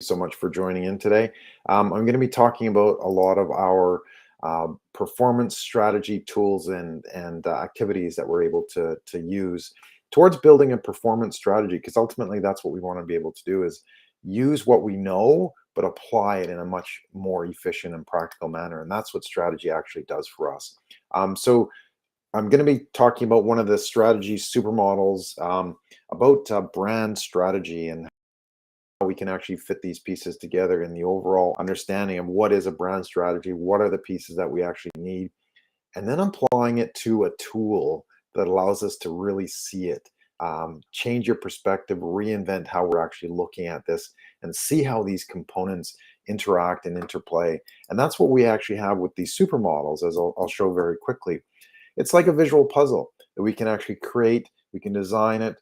so much for joining in today. I'm going to be talking about a lot of our performance strategy tools and activities that we're able to use towards building a performance strategy, because ultimately that's what we want to be able to do, is use what we know but apply it in a much more efficient and practical manner. And that's what strategy actually does for us. So I'm going to be talking about one of the strategies, supermodels, about brand strategy and how we can actually fit these pieces together in the overall understanding of what is a brand strategy, what are the pieces that we actually need, and then applying it to a tool that allows us to really see it, change your perspective, reinvent how we're actually looking at this, and see how these components interact and interplay. And that's what we actually have with these supermodels, as I'll show very quickly. It's like a visual puzzle that we can actually create, we can design it,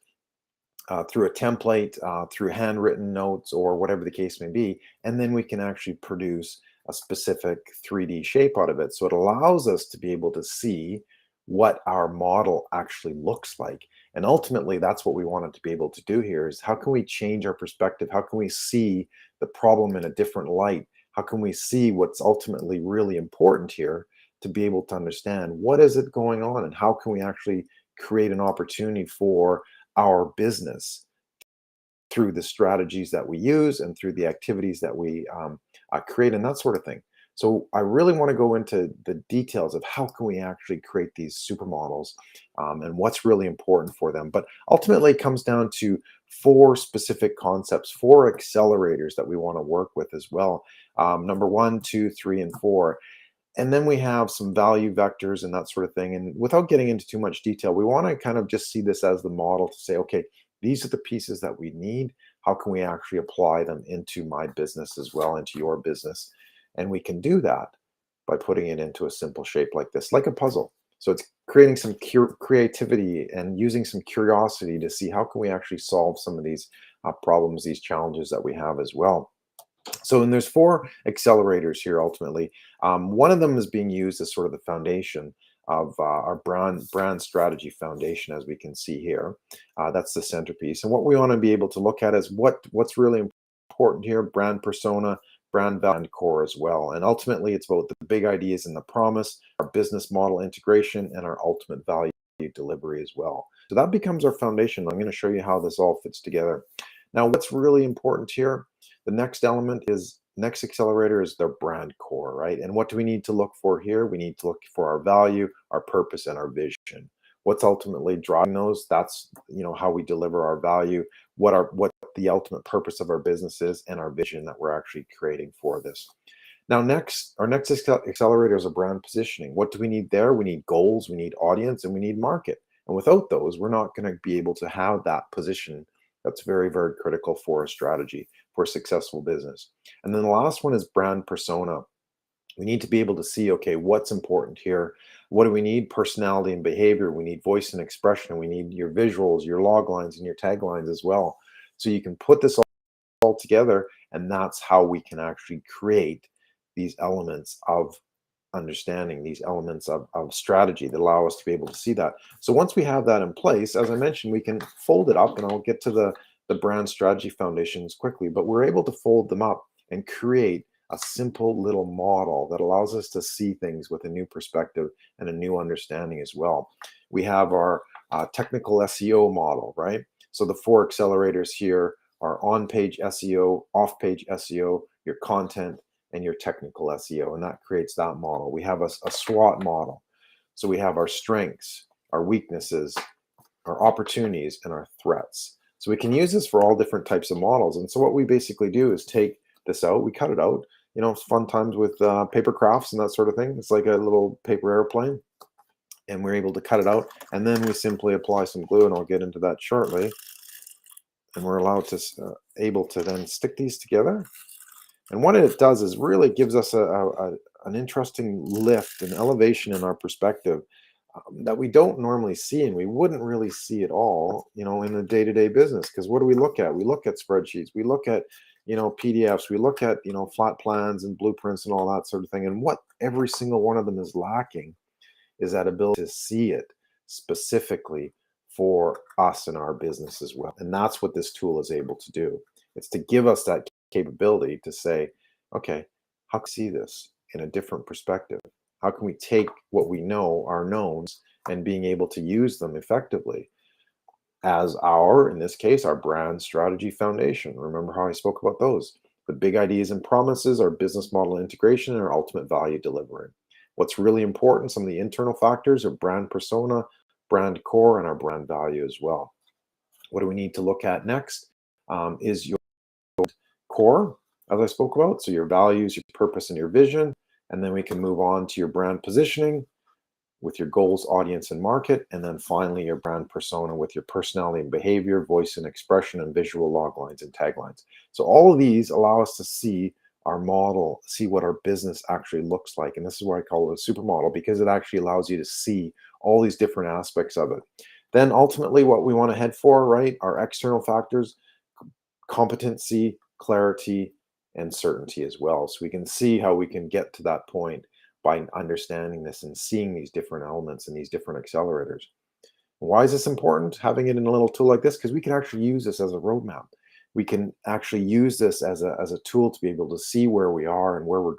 through a template, through handwritten notes, or whatever the case may be, and then we can actually produce a specific 3D shape out of it. So it allows us to be able to see what our model actually looks like. And ultimately, that's what we wanted to be able to do here, is how can we change our perspective? How can we see the problem in a different light? How can we see what's ultimately really important here to be able to understand what is it going on, and how can we actually create an opportunity for our business through the strategies that we use and through the activities that we create, and that sort of thing. So I really want to go into the details of how can we actually create these supermodels, and what's really important for them. But ultimately, it comes down to four specific concepts, four accelerators that we want to work with as well. Number one, two, three, and four. And then we have some value vectors and that sort of thing. And without getting into too much detail, we want to kind of just see this as the model to say, okay, these are the pieces that we need. How can we actually apply them into my business as well, into your business? And we can do that by putting it into a simple shape like this, like a puzzle. So it's creating some creativity and using some curiosity to see how can we actually solve some of these problems, these challenges that we have as well. So, and there's four accelerators here ultimately. One of them is being used as sort of the foundation of our brand strategy foundation, as we can see here. That's the centerpiece. And what we want to be able to look at is what's really important here: brand persona, brand value, and core as well. And ultimately, it's about the big ideas and the promise, our business model integration, and our ultimate value delivery as well. So that becomes our foundation. I'm going to show you how this all fits together. Now, what's really important here, the next element is, next accelerator is their brand core, right? And what do we need to look for here? We need to look for our value, our purpose, and our vision. What's ultimately driving those? That's, how we deliver our value, what the ultimate purpose of our business is, and our vision that we're actually creating for this. Now, our next accelerator is a brand positioning. What do we need there? We need goals, we need audience, and we need market. And without those, we're not going to be able to have that position. That's very, very critical for a strategy, for a successful business. And then the last one is brand persona. We need to be able to see, okay, what's important here? What do we need? Personality and behavior. We need voice and expression. And we need your visuals, your log lines, and your taglines as well. So you can put this all together, and that's how we can actually create these elements of understanding, these elements of strategy that allow us to be able to see that. So once we have that in place, as I mentioned, we can fold it up, and I'll get to the brand strategy foundations quickly, but we're able to fold them up and create a simple little model that allows us to see things with a new perspective and a new understanding as well. We have our technical SEO model, right? So the four accelerators here are on-page SEO, off-page SEO, your content, and your technical SEO, and that creates that model. We have a SWOT model. So we have our strengths, our weaknesses, our opportunities, and our threats. So we can use this for all different types of models. And so what we basically do is take this out, we cut it out. Fun times with paper crafts and that sort of thing. It's like a little paper airplane, and we're able to cut it out. And then we simply apply some glue, and I'll get into that shortly. And we're allowed to able to then stick these together. And what it does is really gives us an interesting lift and elevation in our perspective that we don't normally see, and we wouldn't really see at all, in the day-to-day business. Because what do we look at? We look at spreadsheets, we look at, PDFs, we look at, flat plans and blueprints and all that sort of thing. And what every single one of them is lacking is that ability to see it specifically for us and our business as well. And that's what this tool is able to do. It's to give us that capability to say, okay, how can we see this in a different perspective? How can we take what we know, our knowns, and being able to use them effectively as our, in this case, our brand strategy foundation? Remember how I spoke about those? The big ideas and promises, our business model integration, and our ultimate value delivery. What's really important, some of the internal factors are brand persona, brand core, and our brand value as well. What do we need to look at next? Is your core, as I spoke about. So your values, your purpose, and your vision. And then we can move on to your brand positioning with your goals, audience, and market. And then finally, your brand persona with your personality and behavior, voice and expression, and visual log lines and taglines. So all of these allow us to see our model, see what our business actually looks like. And this is why I call it a supermodel, because it actually allows you to see all these different aspects of it. Then ultimately, what we want to head for, right, are external factors, competency, clarity, and certainty as well. So we can see how we can get to that point by understanding this and seeing these different elements and these different accelerators. Why is this important? Having it in a little tool like this, because we can actually use this as a roadmap. We can actually use this as a tool to be able to see where we are and where we're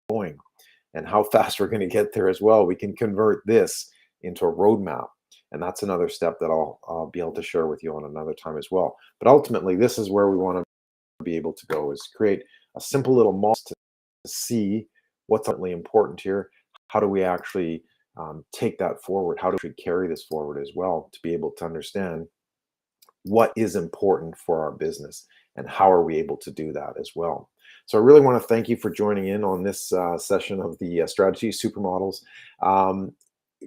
going and how fast we're going to get there as well. We can convert this into a roadmap. And that's another step that I'll be able to share with you on another time as well. But ultimately, this is where we want to be able to go, is create a simple little model to see what's ultimately important here. How do we actually take that forward? How do we carry this forward as well to be able to understand what is important for our business and how are we able to do that as well? So I really want to thank you for joining in on this session of the strategy supermodels.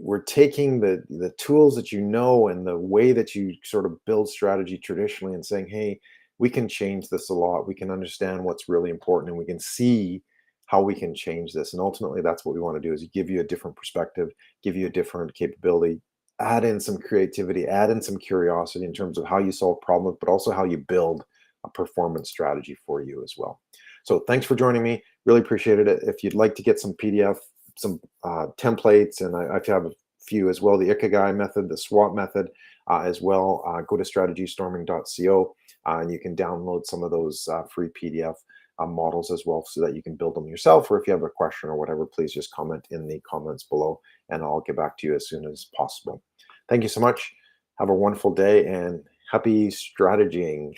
We're taking the tools that you know and the way that you sort of build strategy traditionally and saying, hey, we can change this a lot. We can understand what's really important and we can see how we can change this. And ultimately, that's what we want to do, is give you a different perspective, give you a different capability, add in some creativity, add in some curiosity in terms of how you solve problems, but also how you build a performance strategy for you as well. So thanks for joining me. Really appreciated it. If you'd like to get some PDF, some templates, and I have a few as well, the Ikigai method, the SWOT method as well, go to strategystorming.co and you can download some of those free PDF models as well so that you can build them yourself. Or if you have a question or whatever, please just comment in the comments below and I'll get back to you as soon as possible. Thank you so much. Have a wonderful day and happy strategying.